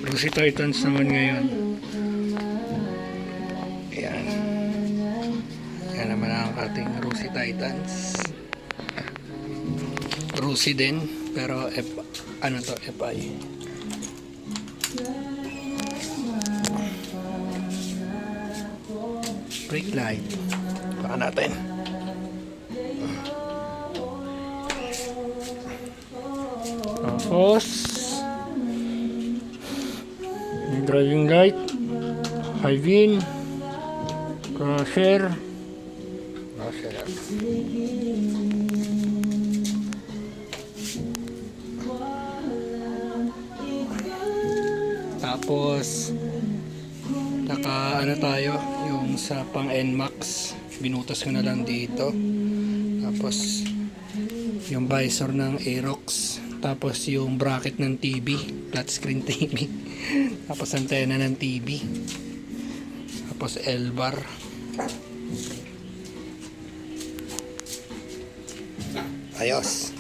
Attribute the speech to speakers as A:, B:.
A: Rosy Titans naman ngayon. Ayan. Yan naman ang ating Rosy Titans. Rosy din, pero ano to, FI. Brake light. Baka natin. Tapos yung driving light, high beam, crosser. Tapos ano tayo, yung sa pang NMAX binutas ko na lang dito. Tapos yung visor ng Aerox, tapos yung bracket ng TV, flat screen TV. Tapos antena ng TV, tapos L-bar. Ayos.